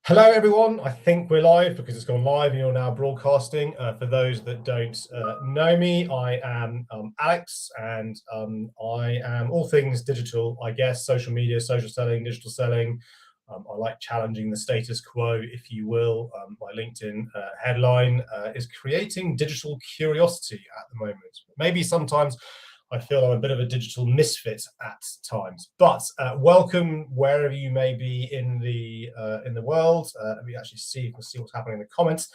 Hello, everyone. I think we're live because it's gone live and you're now broadcasting. For those that don't know me, I am Alex, and I am all things digital, I guess, social media, social selling, digital selling. I like challenging the status quo, if you will. My LinkedIn headline is creating digital curiosity at the moment. Maybe sometimes I feel I'm a bit of a digital misfit at times, but welcome wherever you may be in the world. Let me actually see what's happening in the comments.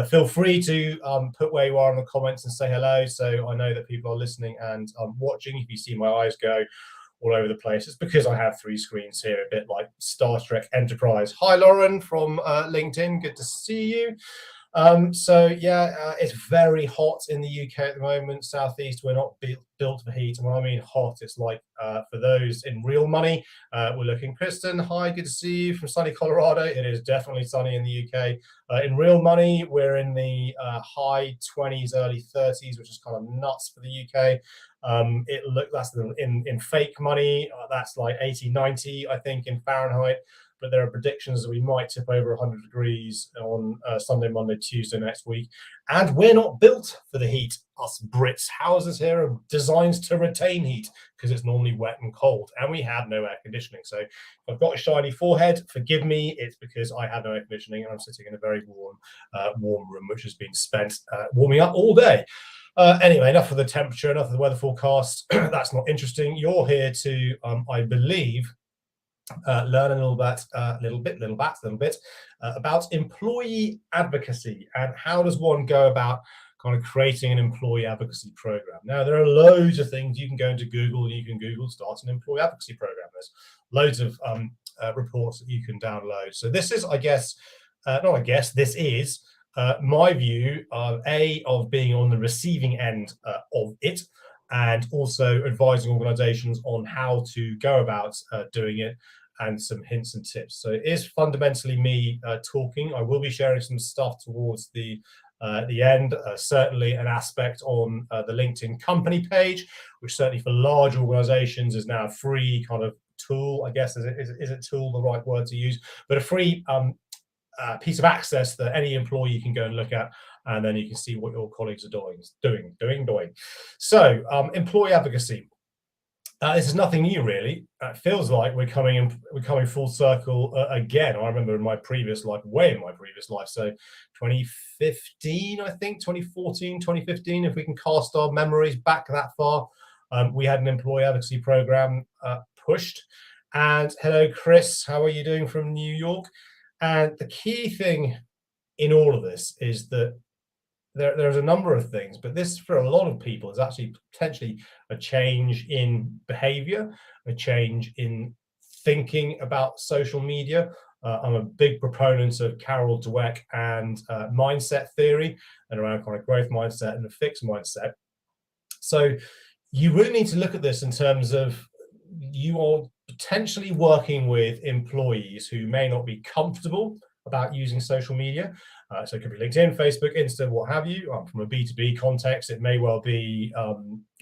Feel free to put where you are in the comments and say hello, so I know that people are listening and watching. If you see my eyes go all over the place, it's because I have three screens here, a bit like Star Trek Enterprise. Hi, Lauren from LinkedIn. Good to see you. It's very hot in the UK at the moment. Southeast, we're not built for heat. And when I mean hot, it's like for those in real money, we're looking. Kristen, hi, good to see you from sunny Colorado. It is definitely sunny in the UK. In real money, we're in the high 20s, early 30s, which is kind of nuts for the UK. That's in fake money, that's like 80, 90, I think, in Fahrenheit. But there are predictions that we might tip over 100 degrees on Sunday, Monday, Tuesday next week. And we're not built for the heat, us Brits. Houses here are designed to retain heat because it's normally wet and cold, and we have no air conditioning. So if I've got a shiny forehead, forgive me, it's because I have no air conditioning and I'm sitting in a very warm room, which has been spent warming up all day. Anyway, enough of the temperature, enough of the weather forecast. That's not interesting. You're here to, I believe, learn a little bit about employee advocacy and how does one go about kind of creating an employee advocacy program. Now, there are loads of things. You can go into Google and you can Google start an employee advocacy program. There's loads of reports that you can download. So this is, this is my view of being on the receiving end of it, and also advising organizations on how to go about doing it, and some hints and tips. So it is fundamentally me talking. I will be sharing some stuff towards the end, certainly an aspect on the LinkedIn company page, which certainly for large organizations is now a free kind of tool, I guess. Is it tool the right word to use? But a free piece of access that any employee can go and look at, and then you can see what your colleagues are doing. So employee advocacy. This is nothing new, really. It feels like we're coming full circle again. I remember in my previous life, so 2015, I think, 2014, 2015, if we can cast our memories back that far, we had an employee advocacy program pushed. And hello, Chris, how are you doing from New York? And the key thing in all of this is that there's a number of things, but this, for a lot of people, is actually potentially a change in behavior, a change in thinking about social media. I'm a big proponent of Carol Dweck and mindset theory, and around kind of growth mindset and a fixed mindset. So you really need to look at this in terms of you are potentially working with employees who may not be comfortable about using social media. So it could be LinkedIn, Facebook, Insta, what have you. From a B2B context, it may well be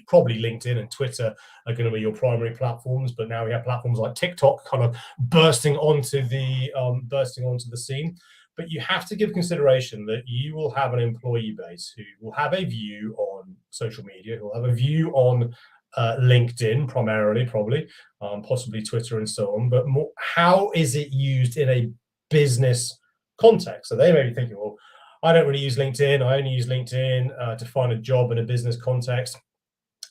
probably LinkedIn and Twitter are going to be your primary platforms, but now we have platforms like TikTok kind of bursting onto the scene. But you have to give consideration that you will have an employee base who will have a view on social media, who will have a view on LinkedIn primarily, probably, possibly Twitter and so on. But how is it used in a business context? So they may be thinking, well, I don't really use LinkedIn. I only use LinkedIn to find a job in a business context.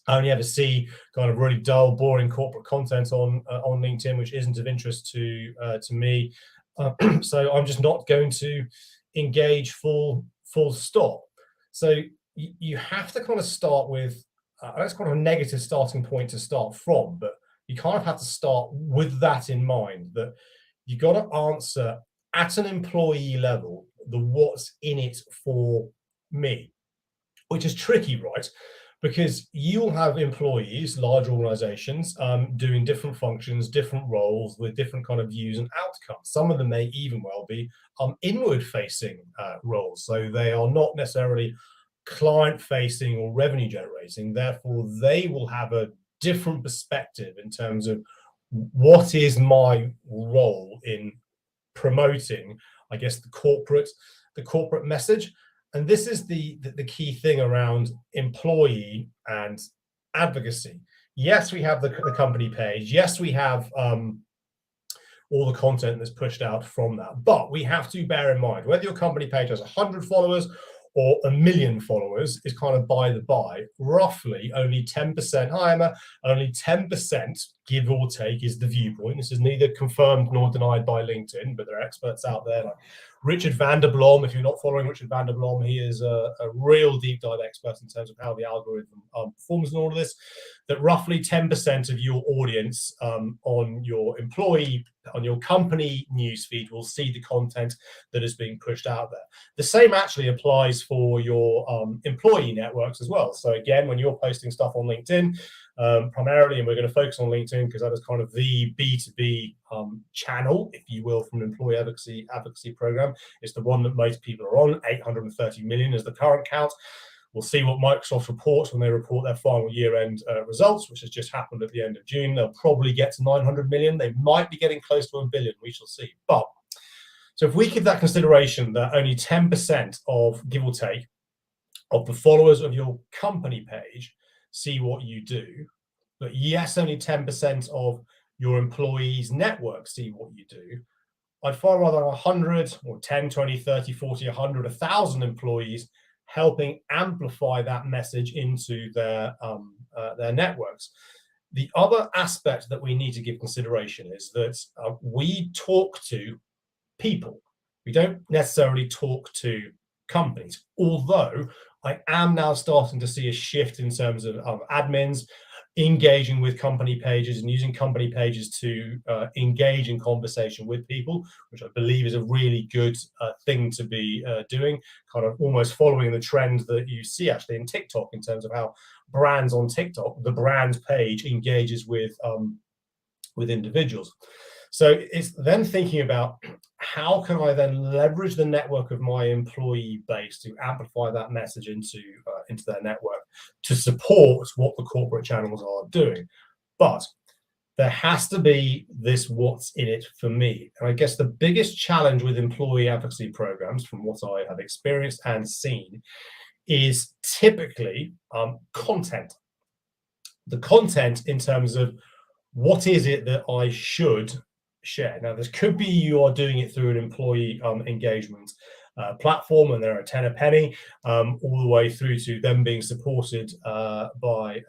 I only ever see kind of really dull, boring corporate content on LinkedIn, which isn't of interest to me. So I'm just not going to engage full stop. So you have to kind of start with that's kind of a negative starting point to start from, but you kind of have to start with that in mind, that you got to answer at an employee level the what's in it for me, which is tricky, right? Because you'll have employees, large organizations, doing different functions, different roles with different kind of views and outcomes. Some of them may even well be inward-facing roles. So they are not necessarily client-facing or revenue-generating. Therefore, they will have a different perspective in terms of what is my role in promoting, I guess, the corporate message. And this is the key thing around employee and advocacy. Yes, we have the company page. Yes, we have all the content that's pushed out from that. But we have to bear in mind, whether your company page has 100 followers or 1 million followers is kind of by the by. Roughly only 10%, hi Emma, only 10%, give or take, is the viewpoint. This is neither confirmed nor denied by LinkedIn, but there are experts out there like Richard van der Blom. If you're not following Richard van der Blom, he is a real deep dive expert in terms of how the algorithm performs in all of this. That roughly 10% of your audience on your company newsfeed will see the content that is being pushed out there. The same actually applies for your employee networks as well. So again, when you're posting stuff on LinkedIn, primarily, and we're going to focus on LinkedIn because that is kind of the B2B channel, if you will, from an employee advocacy program. It's the one that most people are on. 830 million is the current count. We'll see what Microsoft reports when they report their final year-end results, which has just happened at the end of June. They'll probably get to 900 million. They might be getting close to 1 billion. We shall see. But so if we give that consideration that only 10% of, give or take, of the followers of your company page see what you do, but yes, only 10% of your employees' network see what you do, I'd far rather 100 or 10, 20, 30, 40, 100, 1,000 employees helping amplify that message into their networks. The other aspect that we need to give consideration is that we talk to people. We don't necessarily talk to companies, although I am now starting to see a shift in terms of admins engaging with company pages and using company pages to engage in conversation with people, which I believe is a really good thing to be doing, kind of almost following the trend that you see actually in TikTok in terms of how brands on TikTok, the brand page engages with individuals. So it's then thinking about how can I then leverage the network of my employee base to amplify that message into their network to support what the corporate channels are doing. But there has to be this what's in it for me. And I guess the biggest challenge with employee advocacy programs, from what I have experienced and seen, is typically content. The content in terms of what is it that I should share. Now, this could be you are doing it through an employee engagement platform, and they're a tenner penny, all the way through to them being supported by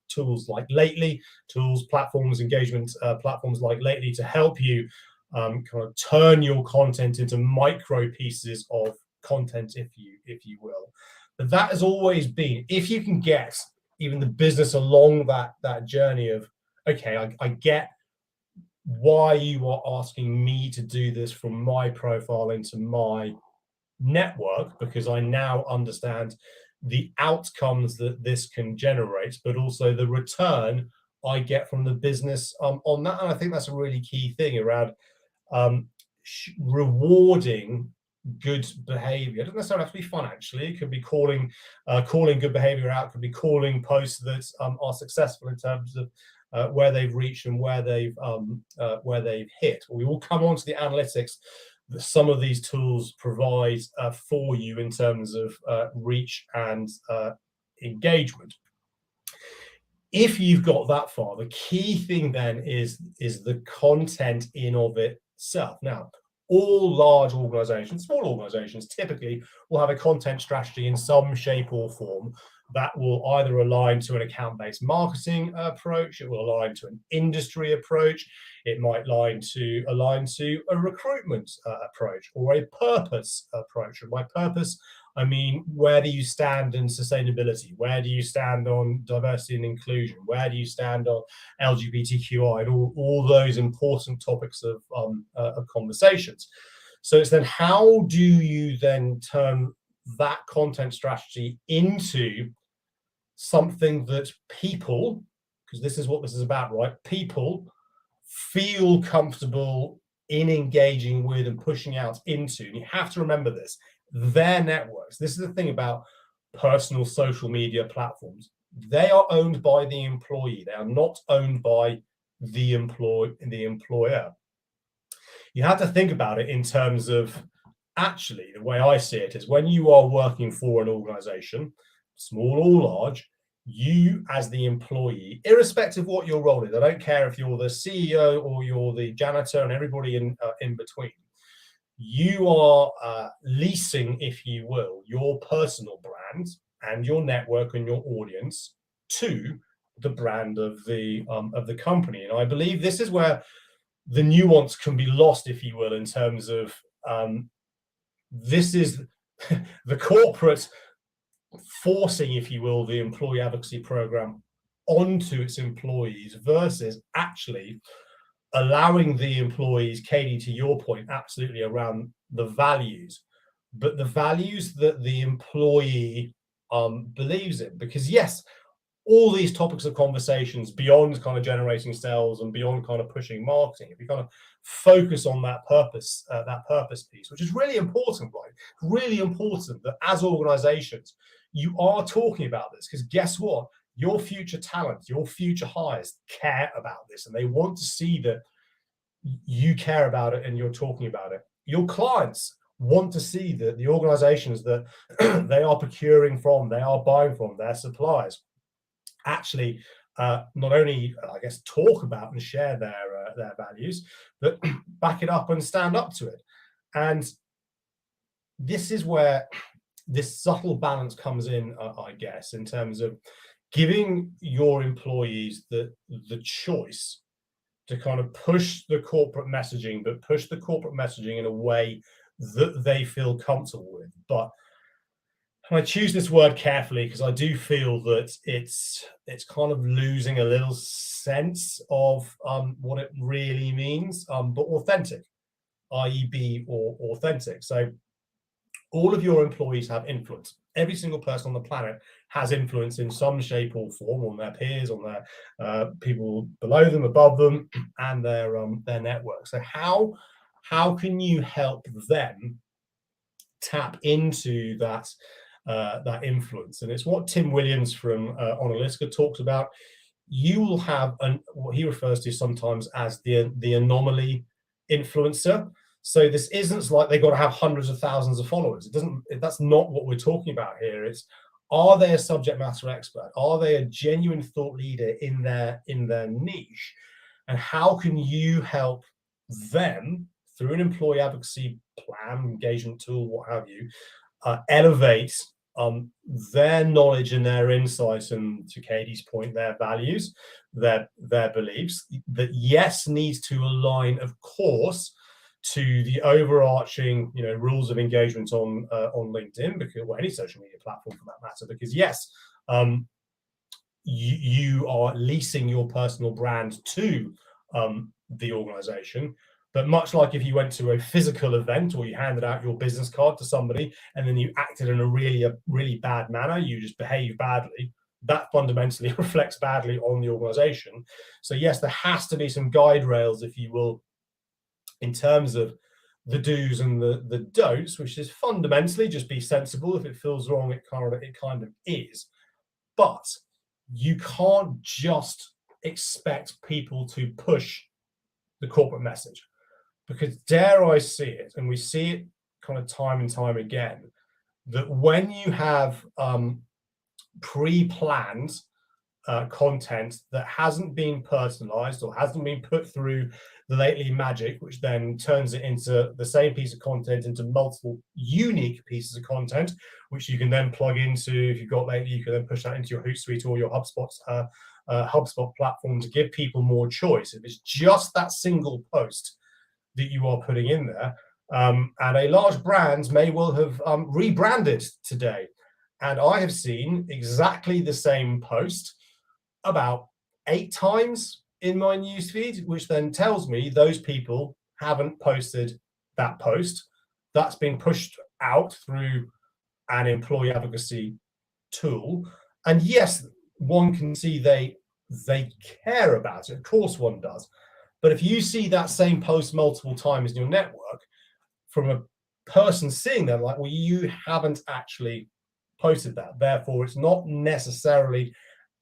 tools like Lately, engagement platforms like Lately to help you kind of turn your content into micro pieces of content, if you will. But that has always been, if you can get even the business along that journey of, okay, I get why you are asking me to do this from my profile into my network, because I now understand the outcomes that this can generate, but also the return I get from the business on that. And I think that's a really key thing around rewarding good behavior. It doesn't necessarily have to be financially. It could be calling good behavior out. It could be calling posts that are successful in terms of where they've reached and where they've hit. We will come on to the analytics that some of these tools provide for you in terms of reach and engagement. If you've got that far, the key thing then is the content in of itself. Now, all large organizations, small organizations typically will have a content strategy in some shape or form that will either align to an account-based marketing approach, it will align to an industry approach, it might align to a recruitment approach or a purpose approach. And by purpose, I mean, where do you stand in sustainability? Where do you stand on diversity and inclusion? Where do you stand on LGBTQI and all those important topics of conversations? So it's then how do you then turn that content strategy into something that people, because this is what this is about, right? People feel comfortable in engaging with and pushing out into. And you have to remember this, their networks. This is the thing about personal social media platforms. They are owned by the employee. They are not owned by the employer. you have to think about it in terms of, actually, the way I see it is, when you are working for an organization, small or large, you as the employee, irrespective of what your role is, I don't care if you're the CEO or you're the janitor and everybody in between, you are leasing, if you will, your personal brand and your network and your audience to the brand of the company. And I believe this is where the nuance can be lost, if you will, in terms of this is the corporate forcing, if you will, the employee advocacy program onto its employees versus actually allowing the employees, Katie, to your point, absolutely around the values, but the values that the employee believes in. Because yes, all these topics of conversations beyond kind of generating sales and beyond kind of pushing marketing, if you kind of focus on that purpose piece, which is really important, right? Really important that as organizations, you are talking about this, because guess what? Your future talent, your future hires care about this, and they want to see that you care about it and you're talking about it. Your clients want to see that the organizations that they are procuring from, they are buying from, their suppliers, actually not only, I guess, talk about and share their values, but back it up and stand up to it. And this is where this subtle balance comes in, I guess, in terms of giving your employees the choice to kind of push the corporate messaging, but push the corporate messaging in a way that they feel comfortable with. But I choose this word carefully because I do feel that it's kind of losing a little sense of what it really means, but authentic, i.e. be or authentic. So all of your employees have influence. Every single person on the planet has influence in some shape or form on their peers, on their people below them, above them, and their network. So how can you help them tap into that influence? And it's what Tim Williams from Onalytica talks about. You will have what he refers to sometimes as the anomaly influencer. So this isn't like they've got to have hundreds of thousands of followers. That's not what we're talking about here. It's, are they a subject matter expert? Are they a genuine thought leader in their niche? And how can you help them through an employee advocacy plan, engagement tool, what have you, elevate their knowledge and their insights, and to Katie's point, their values, their beliefs, that yes, needs to align, of course, to the overarching, rules of engagement on LinkedIn, because, or any social media platform for that matter, because yes, you are leasing your personal brand to the organization. But much like if you went to a physical event or you handed out your business card to somebody and then you acted in a really bad manner, you just behaved badly, that fundamentally reflects badly on the organization. So yes, there has to be some guide rails, if you will, in terms of the do's and the don'ts, which is fundamentally just be sensible. If it feels wrong, it kind of is. But you can't just expect people to push the corporate message, because dare I see it, and we see it kind of time and time again, that when you have pre-planned content that hasn't been personalized or hasn't been put through the lately magic, which then turns it into the same piece of content into multiple unique pieces of content, which you can then plug into. If you've got lately, you can then push that into your Hootsuite or your HubSpot platform to give people more choice. If it's just that single post that you are putting in there, and a large brand may well have rebranded today, and I have seen exactly the same post about 8 times in my newsfeed, which then tells me those people haven't posted that post. That's been pushed out through an employee advocacy tool. And yes, one can see they care about it. Of course one does. But if you see that same post multiple times in your network from a person seeing them, like, well, you haven't actually posted that. Therefore, it's not necessarily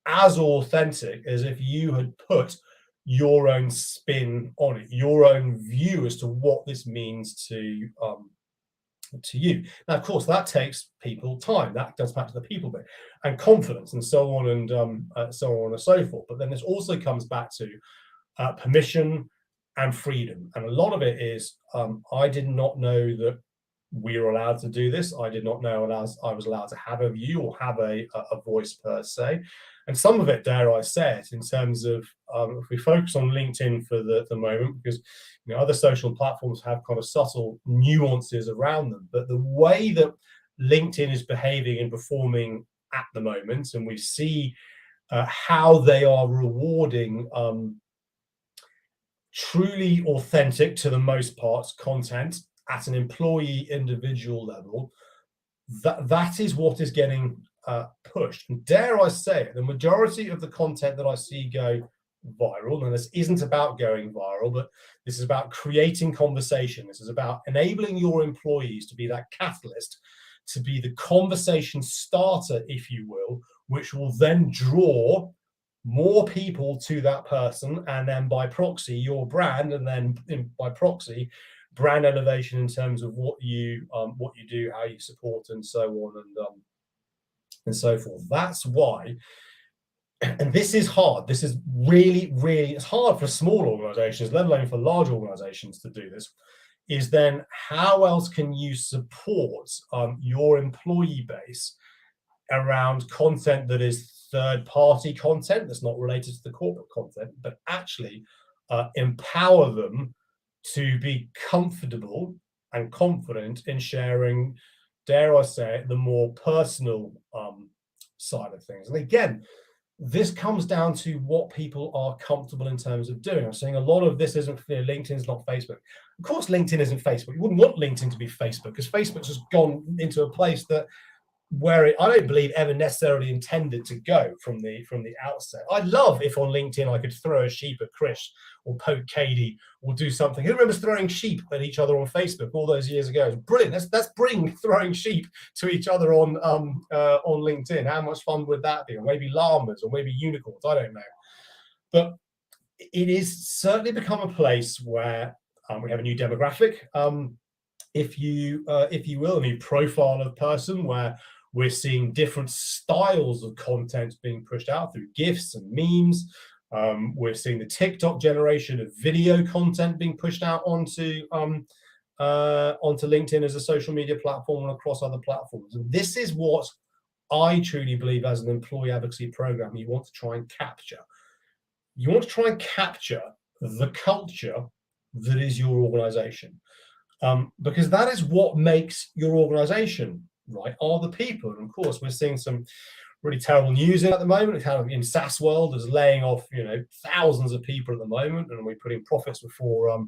as authentic as if you had put your own spin on it, your own view as to what this means to you. Now, of course, that takes people time. That goes back to the people bit and confidence and so on and so on and so forth. But then this also comes back to permission and freedom. And a lot of it is I did not know that we were allowed to do this. I did not know I was allowed to have a view or have a voice per se. And some of it, dare I say it, in terms of if we focus on LinkedIn for the moment, because other social platforms have kind of subtle nuances around them, but the way that LinkedIn is behaving and performing at the moment, and we see how they are rewarding truly authentic, to the most part, content at an employee individual level, that is what is getting pushed. And dare I say it, the majority of the content that I see go viral, and this isn't about going viral, but this is about creating conversation. This is about enabling your employees to be that catalyst, to be the conversation starter, if you will, which will then draw more people to that person, and then by proxy your brand, and then by proxy brand elevation in terms of what you do, how you support, and so on and so forth. That's why, and this is hard. This is really, really, it's hard for small organizations, let alone for large organizations, to do this. Is then how else can you support your employee base around content that is third-party content that's not related to the corporate content, but actually empower them to be comfortable and confident in sharing, dare I say it, the more personal side of things. And again, this comes down to what people are comfortable in terms of doing. I'm saying a lot of this isn't clear. LinkedIn's not Facebook. Of course, LinkedIn isn't Facebook. You wouldn't want LinkedIn to be Facebook, because Facebook's just gone into a place that where I don't believe ever necessarily intended to go from the outset. I'd love if on LinkedIn I could throw a sheep at Chris or poke Katie or do something. Who remembers throwing sheep at each other on Facebook all those years ago? It was brilliant. Let's bring throwing sheep to each other on LinkedIn. How much fun would that be? Or maybe llamas, or maybe unicorns. I don't know. But it is certainly become a place where we have a new demographic, if you will, a new profile of person, where we're seeing different styles of content being pushed out through GIFs and memes. We're seeing the TikTok generation of video content being pushed out onto LinkedIn as a social media platform and across other platforms. And this is what I truly believe, as an employee advocacy program, you want to try and capture. You want to try and capture the culture that is your organization. Because that is what makes your organization, right, are the people. And of course, we're seeing some really terrible news at the moment. Kind of in SaaS world, is laying off thousands of people at the moment, and we're putting profits before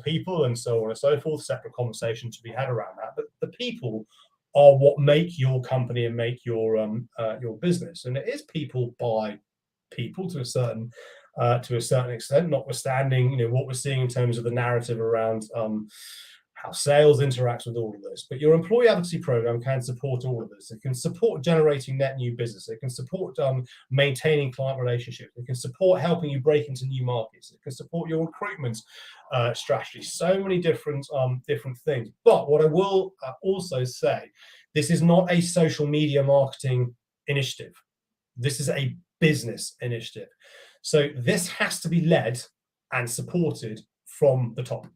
people, and so on and so forth. Separate conversation to be had around that. But the people are what make your company and make your business, and it is people by people to a certain extent, notwithstanding what we're seeing in terms of the narrative around how sales interacts with all of this. But your employee advocacy program can support all of this. It can support generating net new business. It can support maintaining client relationships. It can support helping you break into new markets. It can support your recruitment strategy. So many different things. But what I will also say, this is not a social media marketing initiative. This is a business initiative. So this has to be led and supported from the top.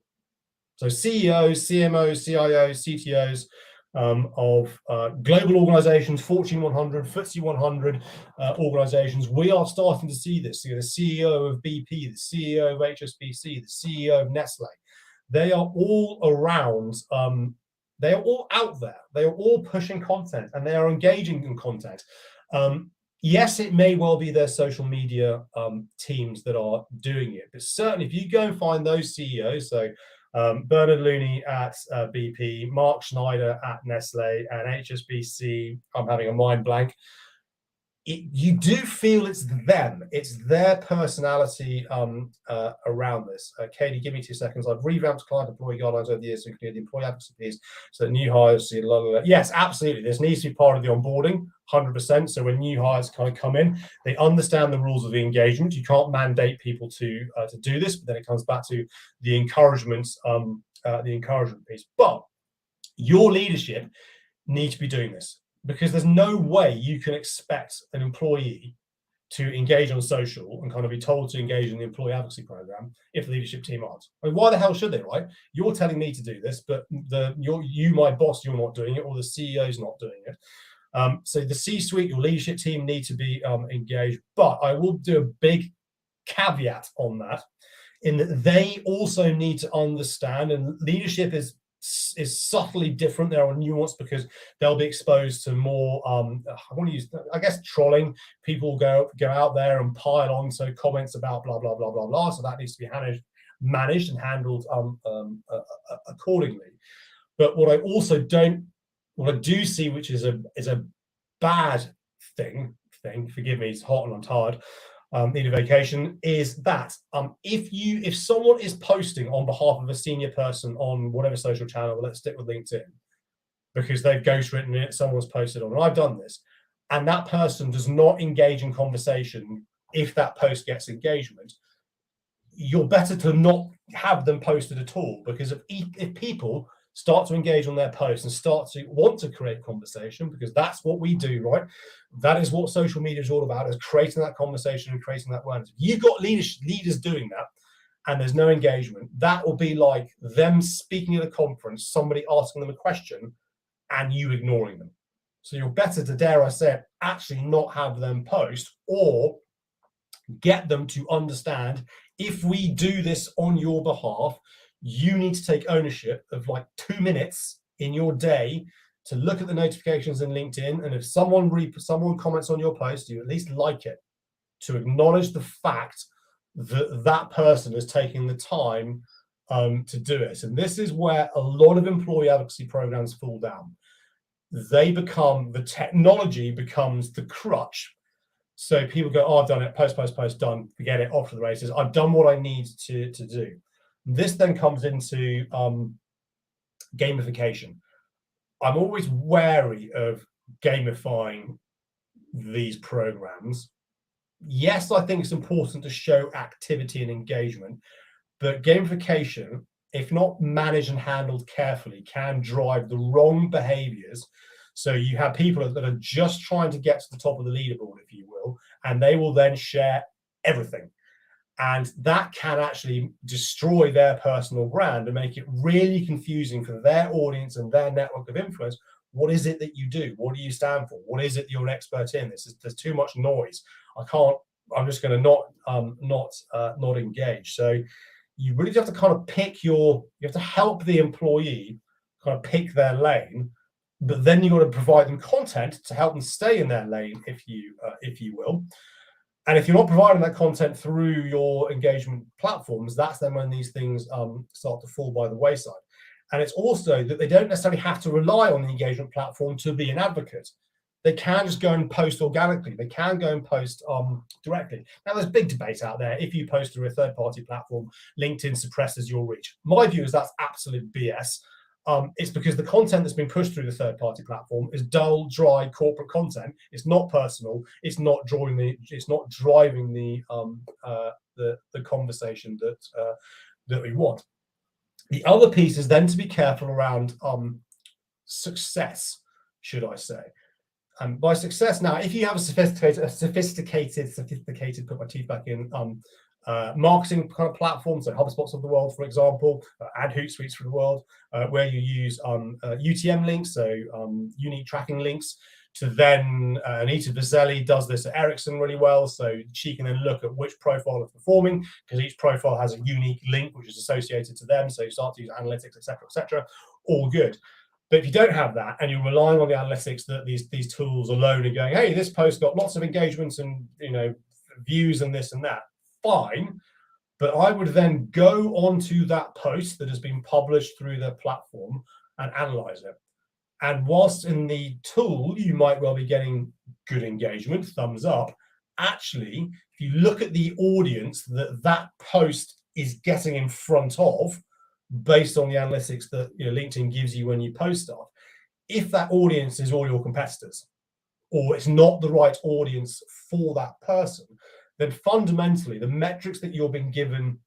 So CEOs, CMOs, CIOs, CTOs of global organizations, Fortune 100, FTSE 100 organizations, we are starting to see this. The CEO of BP, the CEO of HSBC, the CEO of Nestle, they are all around. They are all out there. They are all pushing content, and they are engaging in content. Yes, it may well be their social media teams that are doing it, but certainly if you go and find those CEOs, so Bernard Looney at BP, Mark Schneider at Nestle, and HSBC, I'm having a mind blank. you do feel it's them, it's their personality around this. Katie, give me 2 seconds. I've revamped client employee guidelines over the years to include the employee advocacy piece, so that new hires see Yes, absolutely. This needs to be part of the onboarding, 100%. So when new hires kind of come in, they understand the rules of the engagement. You can't mandate people to do this, but then it comes back to the encouragement piece. But your leadership need to be doing this, because there's no way you can expect an employee to engage on social and kind of be told to engage in the employee advocacy program if the leadership team aren't. I mean, why the hell should they, right? You're telling me to do this, but you, my boss, you're not doing it, or the CEO's not doing it. So the C-suite, your leadership team need to be engaged. But I will do a big caveat on that, in that they also need to understand, and leadership is subtly different. There are nuance, because they'll be exposed to more I want to use, I guess, trolling. People go out there and pile on so comments about blah blah blah blah blah, so that needs to be managed and handled accordingly. But what I do see, which is a bad thing, forgive me, it's hot and I'm tired, need a vacation, is that if someone is posting on behalf of a senior person on whatever social channel, let's stick with LinkedIn, because they've ghostwritten it, someone's posted on, and I've done this, and that person does not engage in conversation, if that post gets engagement, you're better to not have them posted at all, because if people start to engage on their posts and start to want to create conversation, because that's what we do, right? That is what social media is all about, is creating that conversation and creating that awareness. If you've got leaders doing that and there's no engagement, that will be like them speaking at a conference, somebody asking them a question and you ignoring them. So you're better to, dare I say it, actually not have them post, or get them to understand, if we do this on your behalf, you need to take ownership of like 2 minutes in your day to look at the notifications in LinkedIn, and if someone comments on your post, you at least like it, to acknowledge the fact that that person is taking the time to do it. And this is where a lot of employee advocacy programs fall down. The technology becomes the crutch. So people go, oh, I've done it, post, done, forget it, off to the races. I've done what I need to do. This then comes into gamification. I'm always wary of gamifying these programs. Yes, I think it's important to show activity and engagement, but gamification, if not managed and handled carefully, can drive the wrong behaviors. So you have people that are just trying to get to the top of the leaderboard, if you will, and they will then share everything. And that can actually destroy their personal brand and make it really confusing for their audience and their network of influence. What is it that you do? What do you stand for? What is it you're an expert in? There's too much noise. I'm just going to not engage. So you really have to kind of you have to help the employee kind of pick their lane, but then you've got to provide them content to help them stay in their lane, if you will. And if you're not providing that content through your engagement platforms, that's then when these things start to fall by the wayside. And it's also that they don't necessarily have to rely on the engagement platform to be an advocate. They can just go and post organically. They can go and post directly. Now, there's big debate out there. If you post through a third-party platform, LinkedIn suppresses your reach. My view is that's absolute BS. It's because the content that's been pushed through the third-party platform is dull, dry corporate content. It's not personal. It's not driving the conversation that we want. The other piece is then to be careful around success, should I say? And by success, now, if you have a sophisticated, put my teeth back in, marketing kind of platforms, so HubSpots of the world, for example, ad Hootsuites for the world, where you use UTM links, so unique tracking links, to then Anita Vizelli does this at Ericsson really well, so she can then look at which profile is performing, because each profile has a unique link which is associated to them, so you start to use analytics, etc., all good. But if you don't have that and you're relying on the analytics that these tools alone are going, hey, this post got lots of engagements and views and this and that, fine. But I would then go onto that post that has been published through their platform and analyze it. And whilst in the tool, you might well be getting good engagement, thumbs up, actually, if you look at the audience that post is getting in front of, based on the analytics that LinkedIn gives you when you post stuff, if that audience is all your competitors, or it's not the right audience for that person, then fundamentally the metrics that you're being given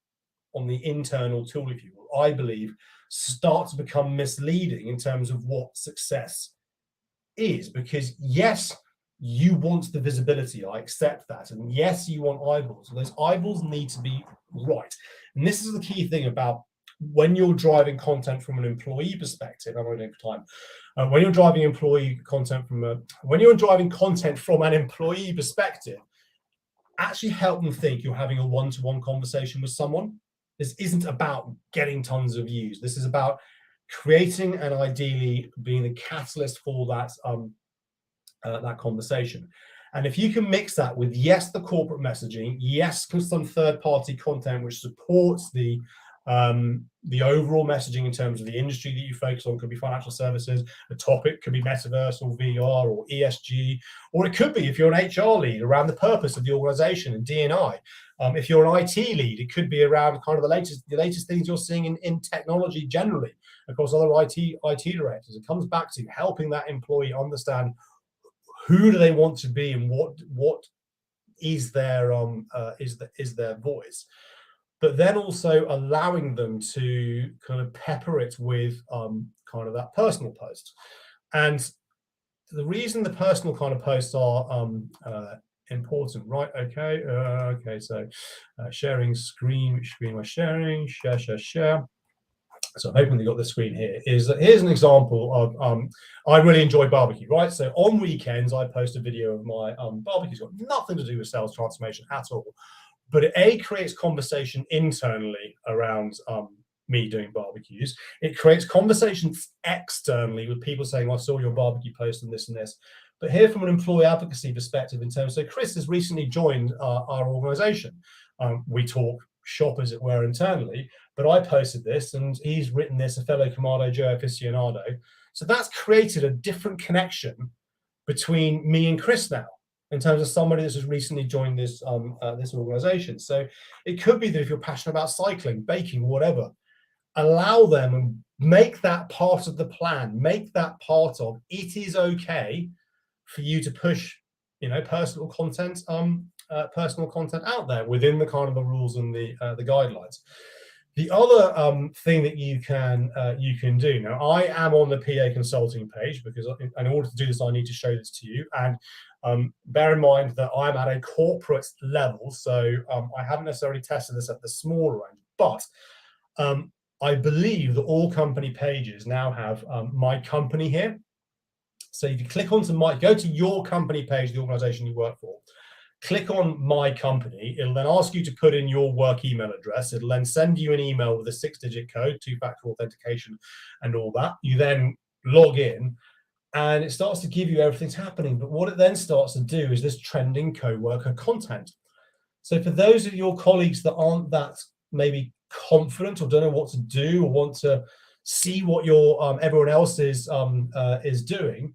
on the internal tool, if you will, I believe, start to become misleading in terms of what success is. Because yes, you want the visibility, I accept that, and yes, you want eyeballs, and those eyeballs need to be right. And this is the key thing about when you're driving content from an employee perspective. I'm running for time. When you're driving content from an employee perspective, actually help them think you're having a one-to-one conversation with someone. This isn't about getting tons of views. This is about creating and ideally being the catalyst for that that conversation. And if you can mix that with, yes, the corporate messaging, yes, some third-party content which supports the overall messaging in terms of the industry that you focus on, could be financial services, the topic could be metaverse or VR or ESG, or it could be, if you're an HR lead, around the purpose of the organization and D&I. If you're an IT lead, it could be around kind of the latest things you're seeing in technology generally across other IT directors. It comes back to helping that employee understand who do they want to be and what is their is their voice, but then also allowing them to kind of pepper it with kind of that personal post. And the reason the personal kind of posts are important, right? Okay, so sharing screen, which screen am I sharing? Share. So I'm hoping they got the screen here. Here's an example of I really enjoy barbecue, right? So on weekends I post a video of my barbecue. It's got nothing to do with sales transformation at all, but it creates conversation internally around me doing barbecues. It creates conversations externally with people saying, well, I saw your barbecue post and this and this. But here from an employee advocacy perspective, in terms, so Chris has recently joined our organization. We talk shop, as it were, internally, but I posted this and he's written this, a fellow Kamado Joe aficionado. So that's created a different connection between me and Chris now, in terms of somebody that's just recently joined this this organization. So it could be that if you're passionate about cycling, baking, whatever, allow them and make that part of the plan, make that part of it is okay for you to push, personal content out there within the kind of the rules and the guidelines. The other thing that you can do now, I am on the PA consulting page because in order to do this, I need to show this to you. And bear in mind that I'm at a corporate level, so I haven't necessarily tested this at the smaller end, but I believe that all company pages now have my company here. So if you click onto go to your company page, the organization you work for, click on my company. It'll then ask you to put in your work email address. It'll then send you an email with a 6-digit code, 2-factor authentication and all that. You then log in and it starts to give you everything's happening. But what it then starts to do is this trending co-worker content. So for those of your colleagues that aren't that maybe confident or don't know what to do or want to see what your everyone else is doing,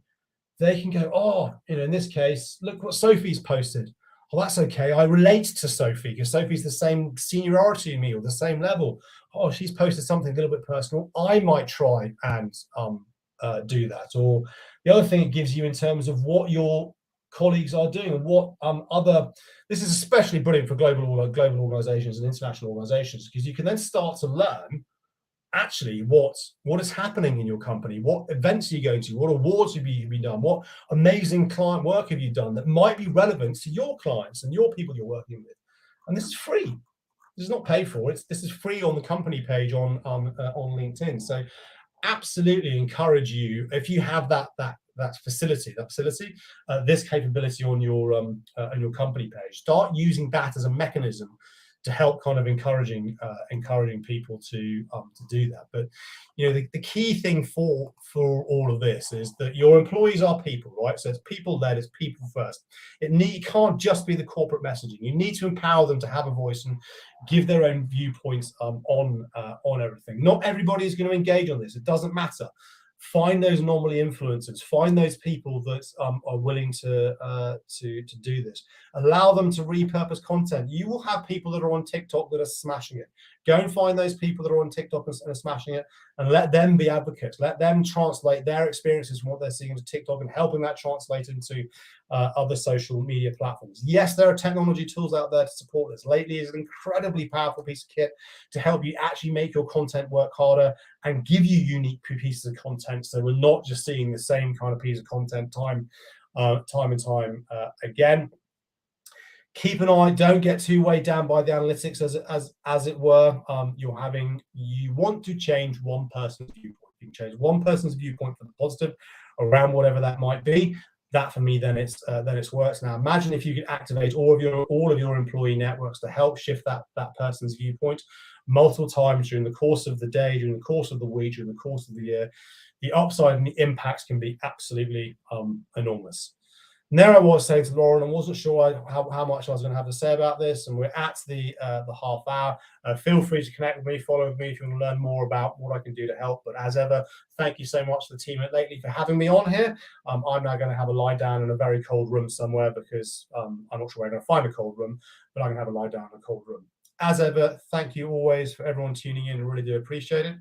they can go, oh, in this case, look what Sophie's posted. Oh, that's okay. I relate to Sophie because Sophie's the same seniority as me or the same level. Oh, she's posted something a little bit personal. I might try and do that. Or the other thing it gives you in terms of what your colleagues are doing and what this is especially brilliant for global organizations and international organizations, because you can then start to learn actually what is happening in your company, what events are you going to, what awards have you done, what amazing client work have you done that might be relevant to your clients and your people you're working with. And this is free. This is not paid for. This is free on the company page on LinkedIn. So absolutely encourage you, if you have that facility, this capability on your company page, start using that as a mechanism to help kind of encouraging people to do that. But the key thing for all of this is that your employees are people, right? So it's people led, it's people first. It can't just be the corporate messaging. You need to empower them to have a voice and give their own viewpoints on everything. Not everybody is going to engage on this. It doesn't matter. Find those anomaly influencers. Find those people that are willing to do this. Allow them to repurpose content. You will have people that are on TikTok that are smashing it. Go and find those people that are on TikTok and are smashing it, and let them be advocates. Let them translate their experiences from what they're seeing into TikTok and helping that translate into other social media platforms. Yes, there are technology tools out there to support this. Lately is an incredibly powerful piece of kit to help you actually make your content work harder and give you unique pieces of content, so we're not just seeing the same kind of piece of content time and time again. Keep an eye, don't get too weighed down by the analytics as it were. You want to change one person's viewpoint. You can change one person's viewpoint for the positive around whatever that might be. That for me, then it's works. Now imagine if you could activate all of your employee networks to help shift that person's viewpoint multiple times during the course of the day, during the course of the week, during the course of the year. The upside and the impacts can be absolutely enormous. And there I was saying to Lauren, I wasn't sure how much I was going to have to say about this, and we're at the half hour. Feel free to connect with me, follow with me if you want to learn more about what I can do to help. But as ever, thank you so much to the team at Lately for having me on here. I'm now going to have a lie down in a very cold room somewhere because I'm not sure where I'm going to find a cold room, but I'm going to have a lie down in a cold room. As ever, thank you always for everyone tuning in. I really do appreciate it.